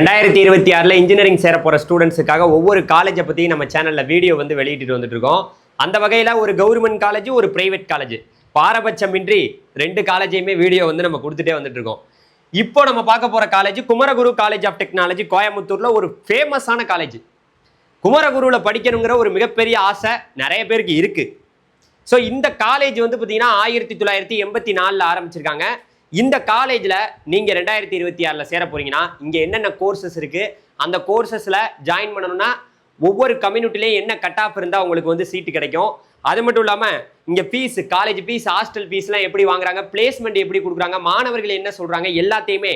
2026 engineering சேர போகிற ஸ்டூடெண்ட்ஸுக்காக ஒவ்வொரு காலேஜை பற்றி நம்ம சேனலில் வீடியோ வெளியிட்டு வந்துட்டு இருக்கோம். அந்த வகையில் ஒரு கவர்மெண்ட் காலேஜ், ஒரு பிரைவேட் காலேஜ், பாரபட்சமின்றி ரெண்டு காலேஜையுமே வீடியோ நம்ம கொடுத்துட்டே வந்துட்டு இருக்கோம். இப்போ நம்ம பார்க்க போகிற college Kumaraguru college of technology, கோயம்புத்தூரில் ஒரு ஃபேமஸான காலேஜ். குமரகுருவில் படிக்கணுங்கிற ஒரு மிகப்பெரிய ஆசை நிறைய பேருக்கு இருக்குது. ஸோ இந்த காலேஜ் பார்த்தீங்கன்னா 1984 ஆரம்பிச்சிருக்காங்க. இந்த காலேஜில் நீங்கள் 2026 சேர போகிறீங்கன்னா இங்கே என்னென்ன கோர்சஸ் இருக்குது, அந்த கோர்சஸில் ஜாயின் பண்ணணும்னா ஒவ்வொரு கம்யூனிட்டிலையும் என்ன கட் ஆஃப் இருந்தால் உங்களுக்கு சீட்டு கிடைக்கும். அது மட்டும் இல்லாமல் இங்கே ஃபீஸ், காலேஜ் ஃபீஸ், ஹாஸ்டல் ஃபீஸ்லாம் எப்படி வாங்குறாங்க, பிளேஸ்மெண்ட் எப்படி கொடுக்குறாங்க, மாணவர்கள் என்ன சொல்கிறாங்க, எல்லாத்தையுமே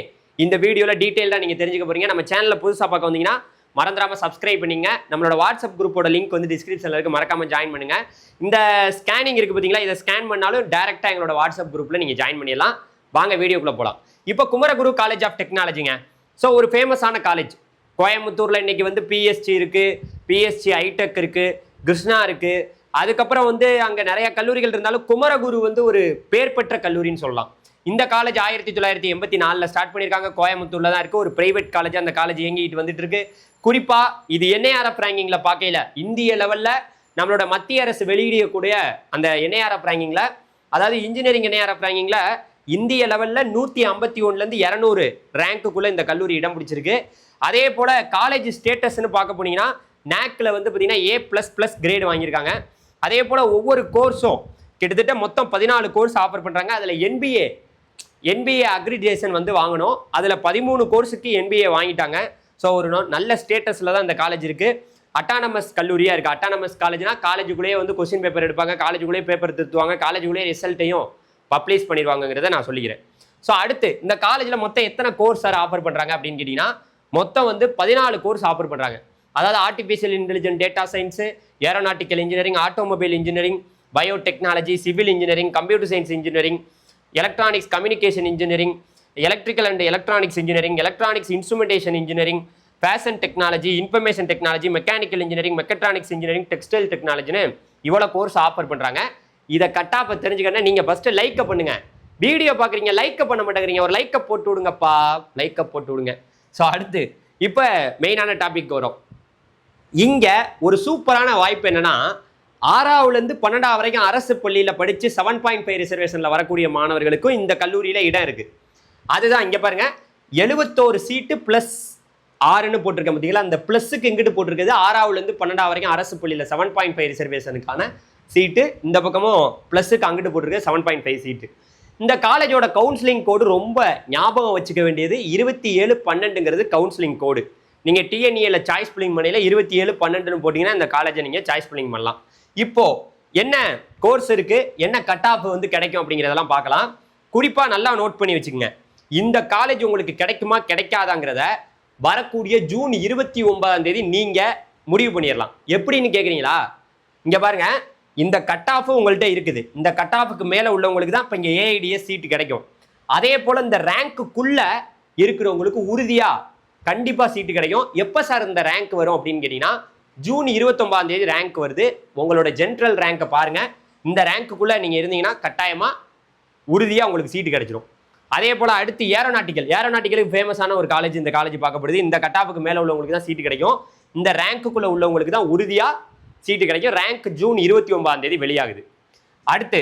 இந்த வீடியோவில் டீட்டெயிலாக நீங்கள் தெரிஞ்சுக்க போகிறீங்க. நம்ம சேனலில் புதுசாக பார்க்க வந்தீங்கன்னா மறந்துடாமல் சப்ஸ்கிரைப் பண்ணிங்க. நம்மளோட வாட்ஸ்அப் குரூப்போட லிங்க் டிஸ்கிரிப்ஷனில் இருக்குது, மறக்காமல் ஜாயின் பண்ணுங்கள். இந்த ஸ்கேனிங் இருக்குது பார்த்தீங்களா, இதை ஸ்கேன் பண்ணாலும் டேரெக்டாக எங்களோட வாட்ஸ்அப் குரூப்பில் நீங்கள் ஜாயின் பண்ணிடலாம். வாங்க வீடியோக்குள்ளே போகலாம். இப்போ குமரகுரு காலேஜ் ஆஃப் டெக்னாலஜிங்க. ஸோ ஒரு ஃபேமஸான காலேஜ். கோயம்புத்தூரில் இன்றைக்கி பிஎஸ்சி இருக்குது, பிஎஸ்சி ஐடெக் இருக்குது, கிருஷ்ணா இருக்குது. அதுக்கப்புறம் அங்கே நிறைய கல்லூரிகள் இருந்தாலும் குமரகுரு ஒரு பேர் பெற்ற கல்லூரின்னு சொல்லலாம். இந்த காலேஜ் 1984 ஸ்டார்ட் பண்ணியிருக்காங்க. கோயம்புத்தூரில் தான் இருக்குது. ஒரு பிரைவேட் காலேஜ். அந்த காலேஜ் இயங்கிட்டு வந்துட்டு இருக்கு. குறிப்பாக இது NIRF ரேங்கிங்கில் பார்க்கையில் இந்திய லெவலில் நம்மளோட மத்திய அரசு வெளியிடக்கூடிய அந்த NIRF ரேங்கிங்கில், அதாவது இன்ஜினியரிங் NIRF ரேங்கிங்கில் இந்திய லெவலில் 151லேருந்து 200 ரேங்க்குள்ளே இந்த கல்லூரி இடம் பிடிச்சிருக்கு. அதே போல் காலேஜ் ஸ்டேட்டஸ்ன்னு பார்க்க போனீங்கன்னா NACல பார்த்தீங்கன்னா A++ கிரேடு வாங்கியிருக்காங்க. அதே போல் ஒவ்வொரு கோர்ஸும் கிட்டத்தட்ட மொத்தம் 14 கோர்ஸ் ஆஃபர் பண்ணுறாங்க. அதில் NBA அக்ரிடேஷன் வாங்கணும். அதில் 13 கோர்ஸுக்கு NBA வாங்கிட்டாங்க. ஸோ ஒரு நல்ல ஸ்டேட்டஸில் தான் இந்த காலேஜ் இருக்குது. அட்டானமஸ் கல்லூரியாக இருக்குது. அட்டானமஸ் காலேஜ்னா காலேஜுக்குள்ளேயே கொஸ்டின் பேப்பர் எடுப்பாங்க, காலேஜுக்குள்ளேயே பேப்பர் திருத்துவாங்க, காலேஜுக்குள்ளேயே ரிசல்ட்டையும் பப்ளிஷ் பண்ணிடுவாங்கிறத நான் சொல்லிக்கிறேன். ஸோ அடுத்து இந்த காலேஜில் மொத்தம் எத்தனை கோர்ஸ் சார் ஆஃபர் பண்ணுறாங்க அப்படின்னு கேட்டிங்கன்னா மொத்தம் 14 கோர்ஸ் ஆஃபர் பண்ணுறாங்க. அதாவது artificial intelligence, data science, aeronautical engineering, automobile engineering, biotechnology, civil engineering, computer science engineering, electronics communication engineering, electrical and electronics engineering, electronics instrumentation engineering, fashion technology, information technology, mechanical engineering, mechatronics engineering, textile டெக்னாலஜின்னு இவ்வளோ course offer பண்ணுறாங்க. இதை கட்டாப்ப தெரிஞ்சுக்கணும். நீங்கள் first லைக்கை பண்ணுங்கள். Video பார்க்குறீங்க, லைக்கை பண்ண மாட்டேங்கிறீங்க, ஒரு லைக்கை போட்டு விடுங்கப்பா, லைக்கை போட்டு விடுங்க. ஸோ அடுத்து இப்போ மெயினான டாபிக் வரும். இங்கே ஒரு சூப்பரான வாய்ப்பு என்னென்னா, 6ஆவதுலேருந்து 12ஆவது வரைக்கும் அரசு பள்ளியில் படித்து 7.5 ரிசர்வேஷனில் வரக்கூடிய மாணவர்களுக்கும் இந்த கல்லூரியில் இடம் இருக்குது. அதுதான் இங்கே பாருங்கள், 71 சீட்டு ப்ளஸ் 6ன்னு போட்டிருக்கேன் பார்த்தீங்களா. அந்த ப்ளஸ்ஸுக்கு இங்கிட்டு போட்டிருக்குது 6ஆவதுலேருந்து 12ஆவது வரைக்கும் அரசு பள்ளியில் 7.5 ரிசர்வேஷனுக்கான சீட்டு. இந்த பக்கமும் ப்ளஸ்ஸுக்கு அங்கிட்டு போட்டிருக்கு 7.5 சீட்டு. இந்த காலேஜோட கவுன்சிலிங் கோடு ரொம்ப ஞாபகம் வச்சுக்க வேண்டியது 2712ங்கிறது கவுன்சிலிங் கோடு. நீங்கள் TNEல சாய்ஸ் ஃபில்லிங் பண்ணையில் 2712ன்னு போட்டிங்கன்னா இந்த காலேஜை நீங்கள் சாய்ஸ் ஃபில்லிங் பண்ணலாம். இப்போது என்ன கோர்ஸ் இருக்குது, என்ன கட் ஆஃப் கிடைக்கும் அப்படிங்கிறதெல்லாம் பார்க்கலாம். குறிப்பாக நல்லா நோட் பண்ணி வச்சுக்கோங்க. இந்த காலேஜ் உங்களுக்கு கிடைக்குமா கிடைக்காதாங்கிறத வரக்கூடிய ஜூன் 29ஆம் தேதி நீங்கள் முடிவு பண்ணிடலாம். எப்படின்னு கேட்குறீங்களா? இங்கே பாருங்கள், இந்த கட் ஆஃப் உங்கள்கிட்ட இருக்குது. இந்த கட் ஆஃபுக்கு மேலே உள்ளவங்களுக்கு தான் இப்போ இங்கே AIDS சீட்டு கிடைக்கும். அதே போல் இந்த ரேங்க்குள்ளே இருக்கிறவங்களுக்கு உறுதியாக கண்டிப்பாக சீட்டு கிடைக்கும். எப்போ சார் இந்த ரேங்க் வரும் அப்படின்னு கேட்டிங்கன்னா ஜூன் 29ஆம் தேதி ரேங்க் வருது. உங்களோட ஜென்ரல் ரேங்கை பாருங்கள். இந்த ரேங்க்குள்ளே நீங்கள் இருந்தீங்கன்னா கட்டாயமாக உறுதியாக உங்களுக்கு சீட்டு கிடைச்சிடும். அதே போல் அடுத்து ஏரோநாட்டிக்கலுக்கு ஃபேமஸான ஒரு காலேஜ் இந்த காலேஜ் பார்க்கப்படுது. இந்த கட் ஆஃபுக்கு மேலே உள்ளவங்களுக்கு தான் சீட்டு கிடைக்கும். இந்த ரேங்க்குள்ளே உள்ளவங்களுக்கு தான் உறுதியாக சீட்டு கிடைக்கும். ரேங்க் ஜூன் 29ஆம் தேதி வெளியாகுது. அடுத்து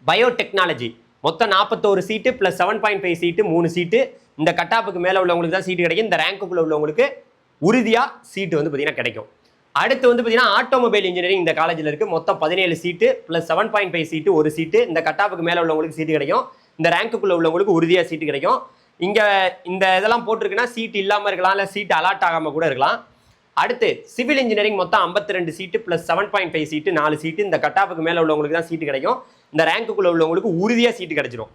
பயோடெக்னாலஜி மொத்தம் 41 சீட்டு ப்ளஸ் 7.5 சீட்டு, 3 சீட்டு. இந்த கட் ஆஃபுக்கு மேலே உள்ளவங்களுக்கு தான் சீட்டு கிடைக்கும். இந்த ரேங்க்குள்ளே உள்ளவங்களுக்கு உறுதியாக சீட்டு பார்த்தீங்கன்னா கிடைக்கும். அடுத்து பார்த்தீங்கன்னா ஆட்டோமொபைல் இன்ஜினியரிங் இந்த காலேஜில் இருக்குது. மொத்தம் 17 சீட்டு ப்ளஸ் 7.5 சீட்டு, 1 சீட்டு. இந்த கட் ஆஃபுக்கு மேலே உள்ளவங்களுக்கு சீட்டு கிடைக்கும். இந்த ரேங்க்குள்ளே உள்ளவங்களுக்கு உறுதியாக சீட்டு கிடைக்கும். இங்கே இந்த இதெல்லாம் போட்டிருக்குன்னா சீட்டு இல்லாமல் இருக்கலாம், இல்லை சீட்டு அலாட் ஆகாமல் கூட இருக்கலாம். அடுத்து சிவில் இன்ஜினியரிங் மொத்தம் 52 சீட்டு ப்ளஸ் 7.5 சீட்டு, 4 சீட்டு. இந்த கட் ஆஃபுக்கு மேலே உள்ளவங்களுக்கு தான் சீட்டு கிடைக்கும். இந்த ரேங்க்குள்ளே உள்ளவங்களுக்கு உறுதியாக சீட்டு கிடைச்சிடும்.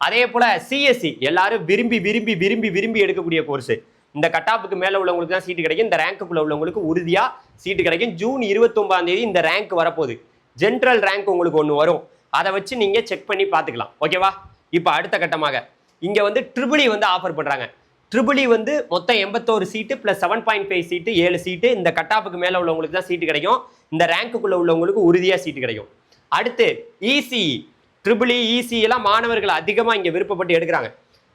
அதே போல் CSE எல்லாரும் விரும்பி விரும்பி விரும்பி விரும்பி எடுக்கக்கூடிய கோர்ஸு. இந்த கட் ஆஃபுக்கு மேலே உள்ளவங்களுக்கு தான் சீட்டு கிடைக்கும். இந்த ரேங்க்குள்ளே உள்ளவங்களுக்கு உறுதியாக சீட்டு கிடைக்கும். ஜூன் 29ஆம் தேதி இந்த ரேங்க் வரப்போகுது. ஜென்ரல் ரேங்க் உங்களுக்கு ஒன்று வரும். அதை வச்சு நீங்கள் செக் பண்ணி பார்த்துக்கலாம். ஓகேவா? இப்போ அடுத்த கட்டமாக இங்கே ட்ரிபிள் E ஆஃபர் பண்ணுறாங்க. ட்ரிபிள் E மொத்தம் 81 சீட்டு ப்ளஸ் 7.5 சீட்டு, 7 சீட்டு. இந்த கட் ஆஃபுக்கு மேலே உள்ளவங்களுக்கு தான் சீட்டு கிடைக்கும். இந்த ரேங்க்குள்ளே உள்ளவங்களுக்கு உறுதியாக சீட்டு கிடைக்கும். அடுத்து ECE, ட்ரிபிள் ECE எல்லாம் மாணவர்கள் அதிகமாக இங்கே விருப்பப்பட்டு எடுக்கிறாங்க.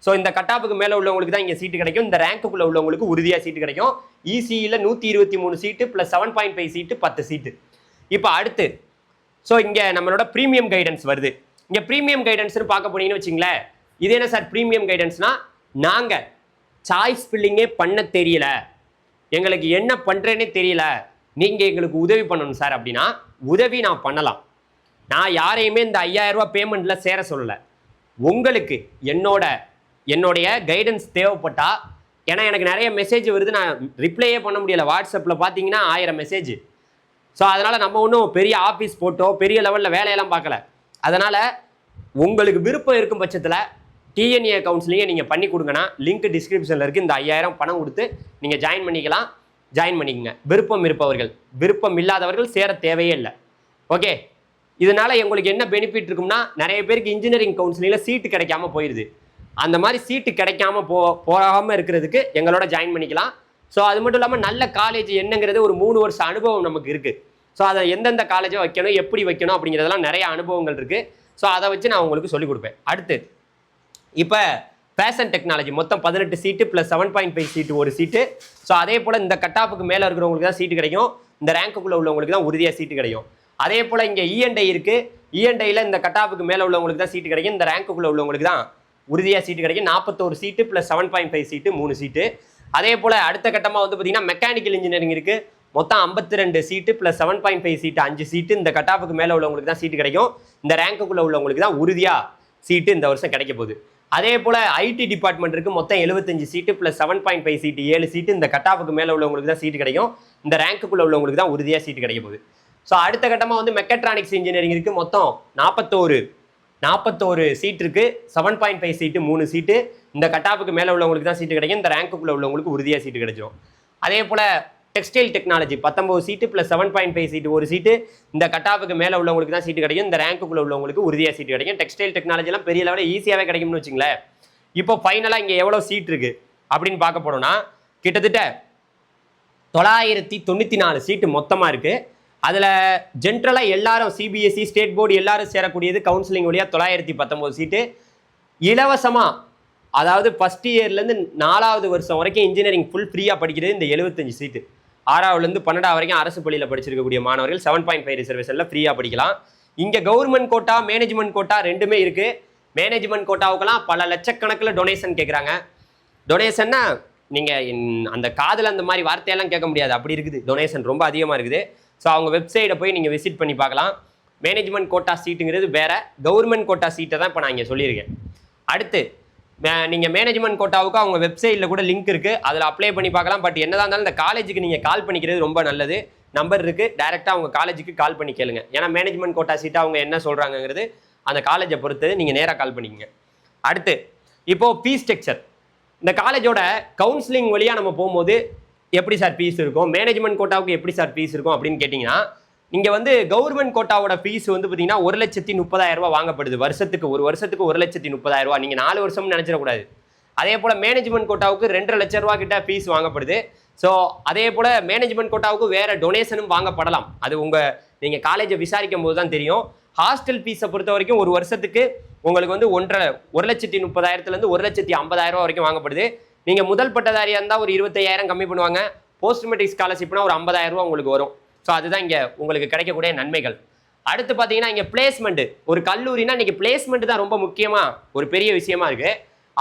ஸோ இந்த கட்டாப்புக்கு மேலே உள்ளவங்களுக்கு தான் இங்கே சீட்டு கிடைக்கும். இந்த ரேங்க்குள்ள உள்ளவங்களுக்கு உறுதியாக சீட்டு கிடைக்கும். இசிஇல 123 சீட்டு ப்ளஸ் 7.5 சீட்டு 10 சீட்டு. இப்போ அடுத்து ஸோ இங்கே நம்மளோட ப்ரீமியம் கைடன்ஸ் வருது. இங்கே ப்ரீமியம் கைடன்ஸ்னு பார்க்க போனீங்கன்னு வச்சிங்களேன், இது என்ன சார் ப்ரீமியம் கைடன்ஸ்னா, நாங்கள் சாய்ஸ் ஃபில்லிங்கே பண்ண தெரியல, எங்களுக்கு என்ன பண்ணுறேன்னே தெரியல, நீங்கள் எங்களுக்கு உதவி பண்ணணும் சார் அப்படின்னா உதவி நான் பண்ணலாம். நான் யாரையுமே இந்த 5000 ரூபா பேமெண்ட்டில் சேர சொல்லலை. உங்களுக்கு என்னுடைய கைடன்ஸ் தேவைப்பட்டா, ஏன்னா எனக்கு நிறைய மெசேஜ் வருது, நான் ரிப்ளையே பண்ண முடியலை. வாட்ஸ்அப்பில் பார்த்தீங்கன்னா 1000 மெசேஜ். ஸோ அதனால் நம்ம ஒன்றும் பெரிய ஆஃபீஸ் போட்டோ பெரிய லெவலில் வேலையெல்லாம் பார்க்கல. அதனால் உங்களுக்கு விருப்பம் இருக்கும் பட்சத்தில் டிஎன்ஏ கவுன்சிலிங்கை நீங்கள் பண்ணி கொடுங்கன்னா லிங்க் டிஸ்கிரிப்ஷனில் இருக்குது. இந்த 5000 பணம் கொடுத்து நீங்கள் ஜாயின் பண்ணிக்கலாம். ஜாயின் பண்ணிக்கங்க. விருப்பம் இருப்பவர்கள், விருப்பம் இல்லாதவர்கள் சேர தேவையே இல்லை. ஓகே, இதனால் உங்களுக்கு என்ன பெனிஃபிட் இருக்கும்னா, நிறைய பேருக்கு இன்ஜினியரிங் கவுன்சிலிங்கில் சீட்டு கிடைக்காம போயிடுது. அந்த மாதிரி சீட்டு கிடைக்காம போகாமல் இருக்கிறதுக்கு எங்களோட ஜாயின் பண்ணிக்கலாம். ஸோ அது மட்டும் இல்லாமல் நல்ல காலேஜ் என்னங்கிறது ஒரு 3 வருஷ அனுபவம் நமக்கு இருக்குது. ஸோ அதை எந்தெந்த காலேஜை வைக்கணும், எப்படி வைக்கணும் அப்படிங்கிறதெல்லாம் நிறைய அனுபவங்கள் இருக்குது. ஸோ அதை வச்சு நான் உங்களுக்கு சொல்லிக் கொடுப்பேன். அடுத்து இப்போ ஃபேஷன் டெக்னாலஜி மொத்தம் 18 சீட்டு ப்ளஸ் 7.5 சீட்டு ஒரு சீட்டு. ஸோ அதே போல் இந்த கட்டாப்புக்கு மேலே இருக்கிறவங்களுக்கு தான் சீட்டு கிடைக்கும். இந்த ரேங்க்குள்ளே உள்ளவங்களுக்கு தான் உறுதியாக சீட்டு கிடைக்கும். அதே போல் இங்கே இஎன்ஐ இருக்குது. இஎன்ஐயில் இந்த கட்டாப்புக்கு மேலே உள்ளவங்களுக்கு தான் சீட்டு கிடைக்கும். இந்த ரேங்க்குள்ளே உள்ளவங்களுக்கு தான் உறுதியாக சீட்டு கிடைக்கும். 41 சீட்டு ப்ளஸ் 7.5 சீட்டு 3 சீட்டு. அதே போல் அடுத்த கட்டமாக வந்து பார்த்தீங்கன்னா மெக்கானிக்கல் இன்ஜினியரிங் இருக்குது. மொத்தம் 52 சீட்டு ப்ளஸ் 7.5 சீட்டு 5 சீட்டு. இந்த கட்டாப்புக்கு மேலே உள்ளவங்களுக்கு தான் சீட்டு கிடைக்கும். இந்த ரேங்க்குள்ளே உள்ளவங்களுக்கு தான் உறுதியாக சீட்டு இந்த வருஷம் கிடைக்க போகுது. அதே போல் ஐடி டிபார்ட்மெண்ட் இருக்குது. மொத்தம் 75 சீட்டு ப்ளஸ் 7.5 சீட்டு 7 சீட்டு. இந்த கட்டாப்புக்கு மேலே உள்ளவங்களுக்கு தான் சீட்டு கிடைக்கும். இந்த ரேங்க்குள்ளே உள்ளவங்களுக்கு தான் உறுதியாக சீட்டு கிடைக்க போகுது. ஸோ அடுத்த கட்டமாக வந்து மெக்கட்ரானிக்ஸ் இன்ஜினியரிங் இருக்குது. மொத்தம் 41 சீட் இருக்குது. 7.5 சீட்டு 3 சீட்டு. இந்த கட்டாப்புக்கு மேலே உள்ளவங்களுக்கு தான் சீட்டு கிடைக்கும். இந்த ரேங்க்குள்ளே உள்ளவங்களுக்கு உறுதியாக சீட்டு கிடைச்சிடும். அதே போல் டெக்ஸ்டைல் டெக்னாலஜி 19 சீட்டு ப்ளஸ் 7.5 சீட்டு ஒரு சீட்டு. இந்த கட்டாப்புக்கு மேலே உள்ளவங்களுக்கு தான் சீட்டு கிடைக்கும். இந்த ரேங்க்குள்ளே உள்ளவங்களுக்கு உறுதியாக சீட்டு கிடைக்கும். டெக்ஸ்டைல் டெக்னாலஜிலாம் பெரிய லெவலில் ஈஸியாகவே கிடைக்கும்னு வச்சுங்களேன். இப்போ ஃபைனலாக இங்கே எவ்வளோ சீட் இருக்குது அப்படின்னு பார்க்க போனோம்னா, கிட்டத்தட்ட 994 சீட்டு மொத்தமாக இருக்குது. அதில் ஜென்ரலாக எல்லாரும் சிபிஎஸ்சி ஸ்டேட் போர்டு எல்லாரும் சேரக்கூடியது கவுன்சிலிங் வழியாக 919 சீட்டு. இலவசமாக, அதாவது ஃபஸ்ட் இயர்லேருந்து 4வது வருஷம் வரைக்கும் இன்ஜினியரிங் ஃபுல் ஃப்ரீயாக படிக்கிறது இந்த 75 சீட்டு. 6வதுலேருந்து 12 வரைக்கும் அரசு பள்ளியில் படிச்சிருக்கக்கூடிய மாணவர்கள் 7.5 ரிசர்வேஷனில் ஃப்ரீயாக படிக்கலாம். இங்கே கவர்மெண்ட் கோட்டா மேனேஜ்மெண்ட் கோட்டா ரெண்டுமே இருக்குது. மேனேஜ்மெண்ட் கோட்டாவுக்கெல்லாம் பல லட்சக்கணக்கில் டொனேஷன் கேட்குறாங்க. டொனேஷன்னா நீங்கள் அந்த காதில் அந்த மாதிரி வார்த்தையெல்லாம் கேட்க முடியாது, அப்படி இருக்குது. டொனேஷன் ரொம்ப அதிகமாக இருக்குது. ஸோ அவங்க வெப்சைட்டை போய் நீங்கள் விசிட் பண்ணி பார்க்கலாம். மேனேஜ்மெண்ட் கோட்டா சீட்டுங்கிறது வேறு, கவர்மெண்ட் கோட்டா சீட்டை தான் இப்போ நான் இங்கே சொல்லியிருக்கேன். அடுத்து நீங்கள் மேனேஜ்மெண்ட் கோட்டாவுக்கு அவங்க வெப்சைட்டில் கூட லிங்க் இருக்குது, அதில் அப்ளை பண்ணி பார்க்கலாம். பட் என்னதான் இருந்தாலும் இந்த காலேஜுக்கு நீங்கள் கால் பண்ணிக்கிறது ரொம்ப நல்லது. நம்பர் இருக்குது, டைரெக்டாக அவங்க காலேஜுக்கு கால் பண்ணி கேளுங்க. ஏன்னா மேனேஜ்மெண்ட் கோட்டா சீட்டை அவங்க என்ன சொல்கிறாங்கிறது அந்த காலேஜை பொறுத்து நீங்கள் நேராக கால் பண்ணிக்கங்க. அடுத்து இப்போது ஃபீஸ் ஸ்ட்ரக்சர். இந்த காலேஜோட கவுன்சிலிங் வழியாக நம்ம போகும்போது எப்படி சார் ஃபீஸ் இருக்கும், மேனேஜ்மெண்ட் கோட்டாவுக்கு எப்படி சார் ஃபீஸ் இருக்கும் அப்படின்னு கேட்டிங்கன்னா, இங்கே வந்து கவர்மெண்ட் கோட்டாவோட ஃபீஸ் வந்து பார்த்தீங்கன்னா 1,30,000 ரூபா வாங்கப்படுது வருஷத்துக்கு. ஒரு வருஷத்துக்கு 1,30,000 ரூபா. நீங்கள் 4 வருஷம்னு நினச்சிடக்கூடாது. அதே போல் மேனேஜ்மெண்ட் கோட்டாவுக்கு 2.5 லட்ச ரூபா கிட்ட ஃபீஸ் வாங்கப்படுது. ஸோ அதே போல் மேனேஜ்மெண்ட் கோட்டாவுக்கு வேறு டொனேஷனும் வாங்கப்படலாம். அது நீங்கள் காலேஜை விசாரிக்கும் போது தான் தெரியும். ஹாஸ்டல் ஃபீஸை பொறுத்த வரைக்கும் ஒரு வருஷத்துக்கு உங்களுக்கு வந்து 1,30,000 1,50,000 ரூபா வரைக்கும் வாங்கப்படுது. நீங்கள் முதல் பட்டதாரியாக இருந்தால் ஒரு 25,000 கம்மி பண்ணுவாங்க. போஸ்ட் மெட்ரிக் ஸ்காலர்ஷிப்னா ஒரு 50,000 ரூபா உங்களுக்கு வரும். ஸோ அதுதான் இங்கே உங்களுக்கு கிடைக்கக்கூடிய நன்மைகள். அடுத்து பார்த்தீங்கன்னா இங்கே பிளேஸ்மெண்ட். ஒரு கல்லூரினா இன்றைக்கி பிளேஸ்மெண்ட் தான் ரொம்ப முக்கியமாக ஒரு பெரிய விஷயமா இருக்குது.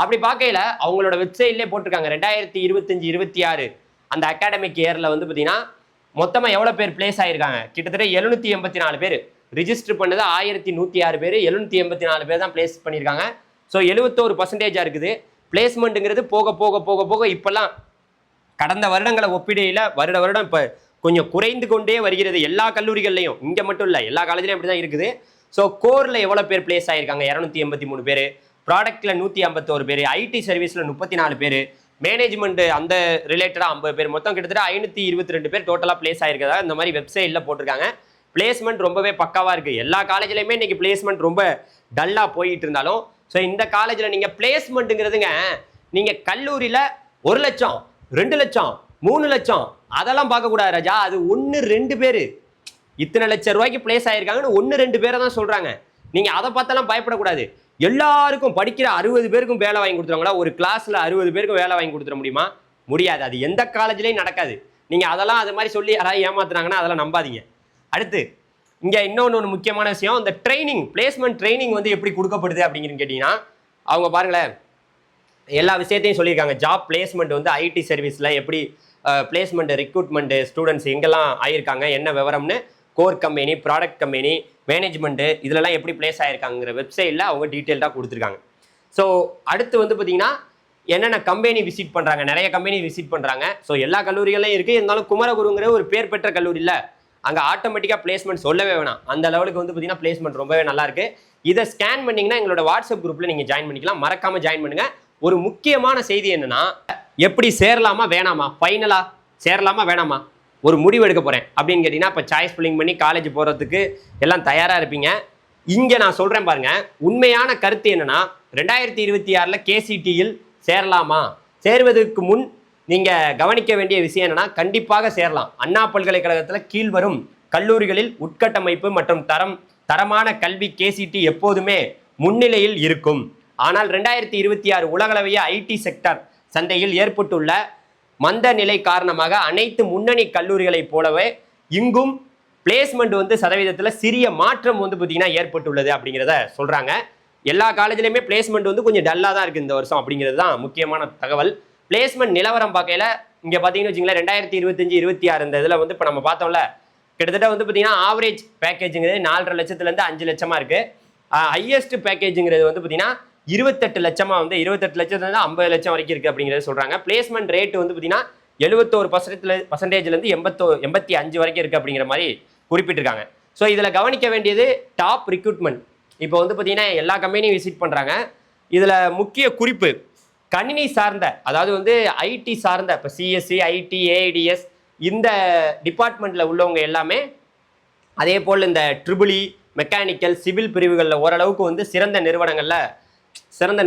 அப்படி பார்க்கையில் அவங்களோட வெப்சைட்லேயே போட்டிருக்காங்க 2025-26 அந்த அகாடமிக் இயரில் வந்து பார்த்தீங்கன்னா மொத்தமாக எவ்வளோ பேர் பிளேஸ் ஆகிருக்காங்க. கிட்டத்தட்ட 784 பேர். ரிஜிஸ்டர் பண்ணது 1106 பேர். 784 பேர் தான் பிளேஸ் பண்ணியிருக்காங்க. ஸோ 71% இருக்குது. பிளேஸ்மெண்ட்டுங்கிறது போக போக போக போக இப்போல்லாம் கடந்த வருடங்களை ஒப்பிடையில் வருடம் இப்போ கொஞ்சம் குறைந்து கொண்டே வருகிறது எல்லா கல்லூரிகள்லையும். இங்கே மட்டும் இல்லை, எல்லா காலேஜ்லையும் அப்படி தான் இருக்குது. ஸோ கோரில் எவ்வளோ பேர் பிளேஸ் ஆகியிருக்காங்க, 283 பேர். ப்ராடக்ட்டில் 151 பேர். ஐடி சர்வீஸில் 34 பேர். மேனேஜ்மெண்ட் அந்த ரிலேட்டடாக 50 பேர். மொத்தம் கிட்டத்தட்ட 522 பேர் டோட்டலாக பிளேஸ் ஆகிருக்கதா இந்த மாதிரி வெப்சைட்டில் போட்டிருக்காங்க. பிளேஸ்மெண்ட் ரொம்பவே பக்காவாக இருக்குது. எல்லா காலேஜ்லையுமே இன்றைக்கி பிளேஸ்மெண்ட் ரொம்ப டல்லாக போயிட்டு இருந்தாலும், ஸோ இந்த காலேஜில் நீங்கள் பிளேஸ்மெண்ட்டுங்கிறதுங்க, நீங்கள் கல்லூரியில் 1 லட்சம் 2 லட்சம் 3 லட்சம் அதெல்லாம் பார்க்கக்கூடாது ராஜா. அது 1-2 பேர் இத்தனை லட்சம் ரூபாய்க்கு பிளேஸ் ஆகிருக்காங்கன்னு 1-2 பேரை தான் சொல்கிறாங்க. நீங்கள் அதை பார்த்தெல்லாம் பயப்படக்கூடாது. எல்லாருக்கும் படிக்கிற 60 பேருக்கும் வேலை வாங்கி கொடுத்துருவாங்களா? ஒரு கிளாஸ்ல 60 பேருக்கும் வேலை வாங்கி கொடுத்துட முடியுமா? முடியாது. அது எந்த காலேஜ்லயும் நடக்காது. நீங்க அதெல்லாம் அது மாதிரி சொல்லி யாராவது ஏமாத்துறாங்கன்னா அதெல்லாம் நம்பாதீங்க. அடுத்து இங்க இன்னொன்று முக்கியமான விஷயம், இந்த ட்ரைனிங், பிளேஸ்மெண்ட் ட்ரைனிங் வந்து எப்படி கொடுக்கப்படுது அப்படிங்கிறது கேட்டீங்கன்னா, அவங்க பாருங்களேன் எல்லா விஷயத்தையும் சொல்லியிருக்காங்க. ஜாப் பிளேஸ்மெண்ட் வந்து ஐடி சர்வீஸில் எப்படி பிளேஸ்மெண்ட் ரெக்ரூட்மெண்ட் ஸ்டூடெண்ட்ஸ் எங்கெல்லாம் ஆயிருக்காங்க, என்ன விவரம்னு, core company, product company, management இதுலலாம் எப்படி பிளேஸ் ஆயிருக்காங்கிற வெப்சைட்டில் அவங்க டீட்டெயில்டாக கொடுத்துருக்காங்க. ஸோ அடுத்து வந்து பார்த்தீங்கன்னா என்னென்ன கம்பெனி விசிட் பண்ணுறாங்க, நிறைய கம்பெனி விசிட் பண்ணுறாங்க. ஸோ எல்லா கல்லூரிகளையும் இருக்குது. இருந்தாலும் குமரகுருங்கிற ஒரு பேர் பெற்ற கல்லூரியில் அங்கே ஆட்டோமேட்டிக்காக பிளேஸ்மெண்ட் சொல்லவே வேணாம். அந்த லெவலுக்கு வந்து பார்த்தீங்கன்னா பிளேஸ்மெண்ட் ரொம்பவே நல்லா இருக்கு. இதை ஸ்கேன் பண்ணிங்கன்னா எங்களோட வாட்ஸ்அப் குரூப்பில் நீங்கள் ஜாயின் பண்ணிக்கலாம். மறக்காமல் ஜாயின் பண்ணுங்கள். ஒரு முக்கியமான செய்தி என்னன்னா, எப்படி சேரலாமா வேணாமா, ஃபைனலாக சேரலாமா வேணாமா ஒரு முடிவு எடுக்க போகிறேன் அப்படின்னு கேட்டிங்கன்னா, இப்போ சாய்ஸ் ஃபில்லிங் பண்ணி காலேஜ் போகிறதுக்கு எல்லாம் தயாராக இருப்பீங்க. இங்கே நான் சொல்கிறேன் பாருங்க, உண்மையான கருத்து என்னன்னா 2026 கேசிடியில் சேரலாமா, சேருவதற்கு முன் நீங்கள் கவனிக்க வேண்டிய விஷயம் என்னன்னா, கண்டிப்பாக சேரலாம். அண்ணா பல்கலைக்கழகத்தில் கீழ்வரும் கல்லூரிகளில் உட்கட்டமைப்பு மற்றும் தரமான கல்வி கேசிடி எப்போதுமே முன்னிலையில் இருக்கும். ஆனால் 2026 உலகளவிய ஐடி செக்டர் சந்தையில் ஏற்பட்டுள்ள மந்த நிலை காரணமாக அனைத்து முன்னணி கல்லூரிகளைப் போலவே இங்கும் பிளேஸ்மெண்ட் வந்து சதவீதத்தில் சிறிய மாற்றம் வந்து பார்த்தீங்கன்னா ஏற்பட்டுள்ளது அப்படிங்கிறத சொல்கிறாங்க. எல்லா காலேஜ்லையுமே பிளேஸ்மெண்ட் வந்து கொஞ்சம் டல்லாக தான் இருக்குது இந்த வருஷம் அப்படிங்கிறது தான் முக்கியமான தகவல். பிளேஸ்மெண்ட் நிலவரம் பார்க்கையில இங்கே பார்த்தீங்கன்னு வச்சுங்களேன், 2025-26 இந்த இதில் வந்து இப்போ நம்ம பார்த்தோம்ல, கிட்டத்தட்ட வந்து பார்த்தீங்கன்னா ஆவரேஜ் பேக்கேஜுங்கிறது 4.5 லட்சத்துலேருந்து 5 லட்சமாக இருக்குது. ஹையஸ்ட் பேக்கேஜுங்கிறது வந்து பார்த்தீங்கன்னா 28 லட்சமாக வந்து 28 லட்சத்துலேருந்து 50 லட்சம் வரைக்கும் இருக்குது அப்படிங்கிறத சொல்கிறாங்க. பிளேஸ்மெண்ட் ரேட் வந்து பார்த்தீங்கன்னா 71%-லேருந்து 85 வரைக்கும் இருக்குது அப்படிங்கிற மாதிரி குறிப்பிட்டிருக்காங்க. ஸோ இதில் கவனிக்க வேண்டியது டாப் ரிக்ரூட்மெண்ட். இப்போ வந்து பார்த்தீங்கன்னா எல்லா கம்பெனியும் விசிட் பண்ணுறாங்க. இதில் முக்கிய குறிப்பு கணினி சார்ந்த, அதாவது வந்து ஐடி சார்ந்த, இப்போ சிஎஸ்சி, ஐடி, ஏஐடிஎஸ் இந்த டிபார்ட்மெண்ட்டில் உள்ளவங்க எல்லாமே, அதே போல் இந்த ட்ரிபிளி, மெக்கானிக்கல், சிவில் பிரிவுகளில் ஓரளவுக்கு வந்து சிறந்த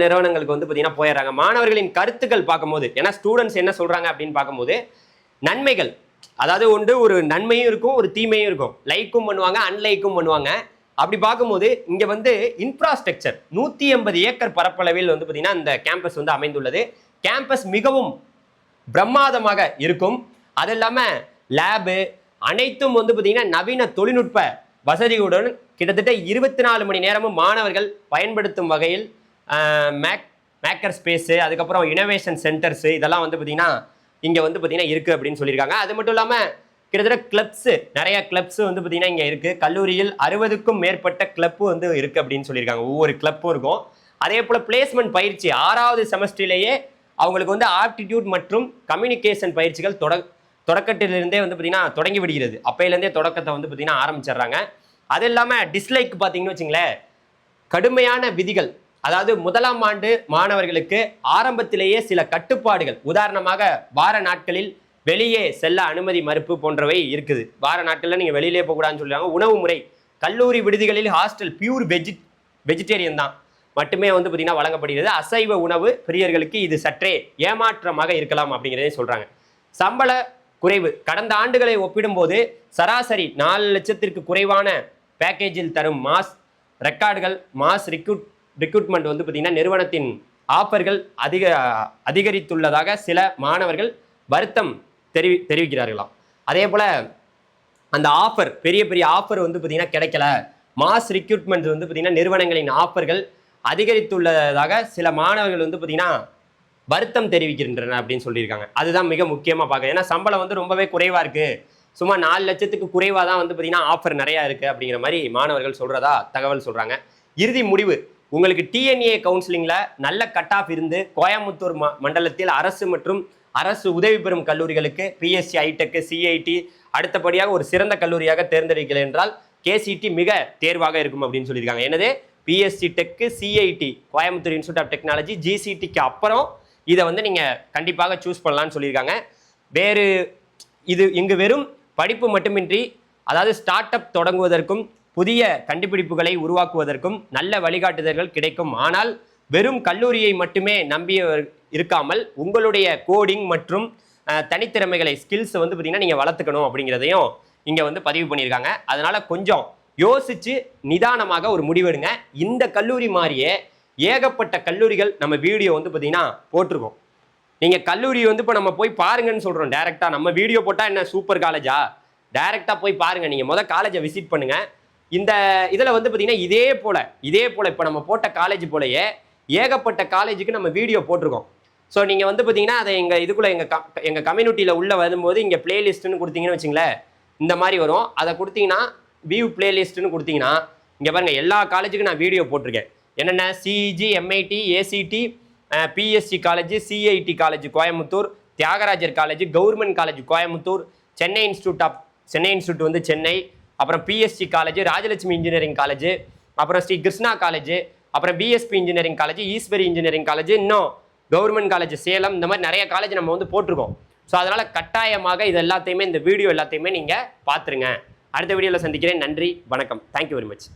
நிறுவனங்களுக்கு வந்து பார்த்தீங்கன்னா போயிடுறாங்க. மாணவர்களின் கருத்துக்கள் பார்க்கும்போது, ஏன்னா ஸ்டூடெண்ட்ஸ் என்ன சொல்கிறாங்க அப்படின்னு பார்க்கும்போது, நன்மைகள், அதாவது ஒரு நன்மையும் இருக்கும், ஒரு தீமையும் இருக்கும். லைக்கும் பண்ணுவாங்க, அன்லைக்கும் பண்ணுவாங்க. அப்படி பார்க்கும்போது இங்கே வந்து இன்ஃப்ராஸ்ட்ரக்சர் 180 ஏக்கர் பரப்பளவில் வந்து பார்த்தீங்கன்னா இந்த கேம்பஸ் வந்து அமைந்துள்ளது. கேம்பஸ் மிகவும் பிரம்மாதமாக இருக்கும். அது இல்லாமல் லேபு அனைத்தும் வந்து பார்த்தீங்கன்னா நவீன தொழில்நுட்ப வசதியுடன் கிட்டத்தட்ட 24 மணி நேரமும் மாணவர்கள் பயன்படுத்தும் வகையில் மேக்கர் ஸ்பேஸு, அதுக்கப்புறம் இனோவேஷன் சென்டர்ஸு இதெல்லாம் வந்து பார்த்தீங்கன்னா இங்கே வந்து பார்த்தீங்கன்னா இருக்குது அப்படின்னு சொல்லியிருக்காங்க. அது மட்டும் இல்லாமல் கிட்டத்தட்ட கிளப்ஸு, நிறைய கிளப்ஸு வந்து பார்த்தீங்கன்னா இங்கே இருக்குது. கல்லூரியில் 60க்கும் மேற்பட்ட கிளப்பு வந்து இருக்குது அப்படின்னு சொல்லியிருக்காங்க. ஒவ்வொரு கிளப்பும் இருக்கும். அதே போல் பிளேஸ்மெண்ட் பயிற்சி 6வது செமஸ்டர்லேயே அவங்களுக்கு வந்து ஆப்டிடியூட் மற்றும் கம்யூனிகேஷன் பயிற்சிகள் தொடக்கத்திலிருந்தே வந்து பார்த்தீங்கன்னா தொடங்கி விடுகிறது. அப்பையிலேருந்தே தொடக்கத்தை வந்து பார்த்தீங்கன்னா ஆரம்பிச்சிடுறாங்க. அது இல்லாமல் டிஸ்லைக் பார்த்தீங்கன்னு வச்சுங்களேன், கடுமையான விதிகள், அதாவது முதலாம் ஆண்டு மாணவர்களுக்கு ஆரம்பத்திலேயே சில கட்டுப்பாடுகள், உதாரணமாக வார நாட்களில் வெளியே செல்ல அனுமதி மறுப்பு போன்றவை இருக்குது. வார நாட்களில் நீங்கள் வெளியிலே போகக்கூடாதுன்னு சொல்லுவாங்க. உணவு முறை, கல்லூரி விடுதிகளில் ஹாஸ்டல் பியூர் வெஜிடேரியன் தான் மட்டுமே வந்து பார்த்தீங்கன்னா வழங்கப்படுகிறது. அசைவ உணவு பிரியர்களுக்கு இது சற்றே ஏமாற்றமாக இருக்கலாம் அப்படிங்கிறதே சொல்கிறாங்க. சம்பள குறைவு, கடந்த ஆண்டுகளை ஒப்பிடும்போது சராசரி 4 லட்சத்திற்கு குறைவான பேக்கேஜில் தரும் மாஸ் ரெக்கார்டுகள், மாஸ் ரிக்ரூட்மெண்ட் வந்து பார்த்தீங்கன்னா நிறுவனத்தின் ஆஃபர்கள் அதிகரித்துள்ளதாக சில மாணவர்கள் வருத்தம் தெரிவிக்கிறார்களாம். அதே போல் அந்த ஆஃபர், பெரிய பெரிய ஆஃபர் வந்து பார்த்தீங்கன்னா கிடைக்கல, மாஸ் ரிக்ரூட்மெண்ட் வந்து பார்த்தீங்கன்னா நிறுவனங்களின் ஆஃபர்கள் அதிகரித்துள்ளதாக சில மாணவர்கள் வந்து பார்த்தீங்கன்னா வருத்தம் தெரிவிக்கின்றன அப்படின்னு சொல்லியிருக்காங்க. அதுதான் மிக முக்கியமாக பார்க்க. ஏன்னா சம்பளம் வந்து ரொம்பவே குறைவாக இருக்குது, சும்மா 4 லட்சத்துக்கு குறைவாக தான் வந்து பார்த்தீங்கன்னா ஆஃபர் நிறையா இருக்குது அப்படிங்கிற மாதிரி மாணவர்கள் சொல்கிறதா தகவல் சொல்கிறாங்க. இறுதி முடிவு, உங்களுக்கு டிஎன்ஏ கவுன்சிலிங்கில் நல்ல கட் ஆஃப் இருந்து கோயம்புத்தூர் மண்டலத்தில் அரசு மற்றும் அரசு உதவி பெறும் கல்லூரிகளுக்கு பிஎஸ்சி, ஐடெக், சிஐடி அடுத்தபடியாக ஒரு சிறந்த கல்லூரியாக தேர்ந்தெடுக்கல என்றால் கேசிடி மிக தேர்வாக இருக்கும் அப்படின்னு சொல்லியிருக்காங்க. என்னது, BSc tech, CIT Coimbatore institute of technology, ஜிசிடிக்கு அப்புறம் இதை வந்து நீங்கள் கண்டிப்பாக சூஸ் பண்ணலான்னு சொல்லியிருக்காங்க. வேறு இது இங்கு வெறும் படிப்பு மட்டுமின்றி, அதாவது ஸ்டார்ட் அப் தொடங்குவதற்கும் புதிய கண்டுபிடிப்புகளை உருவாக்குவதற்கும் நல்ல வழிகாட்டுதல்கள் கிடைக்கும். ஆனால் வெறும் கல்லூரியை மட்டுமே நம்பி இருக்காமல் உங்களுடைய கோடிங் மற்றும் தனித்திறமைகளை, ஸ்கில்ஸை வந்து பார்த்தீங்கன்னா நீங்கள் வளர்த்துக்கணும் அப்படிங்கிறதையும் இங்கே வந்து பதிவு பண்ணியிருக்காங்க. அதனால் கொஞ்சம் யோசித்து நிதானமாக ஒரு முடிவெடுங்க. இந்த கல்லூரி மாதிரியே ஏகப்பட்ட கல்லூரிகள் நம்ம வீடியோ வந்து பார்த்தீங்கன்னா போட்டிருக்கோம். நீங்கள் கல்லூரி வந்து இப்போ நம்ம போய் பாருங்கன்னு சொல்கிறோம். டேரெக்டாக நம்ம வீடியோ போட்டால் என்ன சூப்பர் காலேஜா? டேரெக்டாக போய் பாருங்கள். நீங்கள் முதல் காலேஜை விசிட் பண்ணுங்கள். இந்த இதில் வந்து பார்த்தீங்கன்னா இதே போல் இப்போ நம்ம போட்ட காலேஜ் போலயே ஏகப்பட்ட காலேஜுக்கு நம்ம வீடியோ போட்டிருக்கோம். ஸோ நீங்கள் வந்து பார்த்தீங்கன்னா அதை இதுக்குள்ளே எங்கள் கம்யூனிட்டியில் உள்ளே வரும்போது இங்கே பிளேலிஸ்ட்டுன்னு கொடுத்தீங்கன்னு வச்சுங்களேன், இந்த மாதிரி வரும். அதை கொடுத்தீங்கன்னா வியூ பிளேலிஸ்ட்டுன்னு கொடுத்தீங்கன்னா இங்கே பாருங்கள் எல்லா காலேஜுக்கும் நான் வீடியோ போட்டிருக்கேன். என்னென்ன CEG, MIT, ACT, PSC college, CIT college Coimbatore, Thiagarajar college, government college Coimbatore, Chennai institute வந்து சென்னை, அப்புறம் PSC college, Rajalakshmi engineering college, அப்புறம் ஸ்ரீ கிருஷ்ணா காலேஜ், அப்புறம் PSB engineering college, Easwari engineering college, இன்னும் கவர்மெண்ட் காலேஜ் சேலம், இந்த மாதிரி நிறைய காலேஜ் நம்ம வந்து போட்டிருக்கோம். ஸோ அதனால் கட்டாயமாக இது எல்லாத்தையுமே இந்த வீடியோ எல்லாத்தையுமே நீங்கள் பார்த்துருங்க. அடுத்த வீடியோவில் சந்திக்கிறேன். நன்றி, வணக்கம். Thank you very much.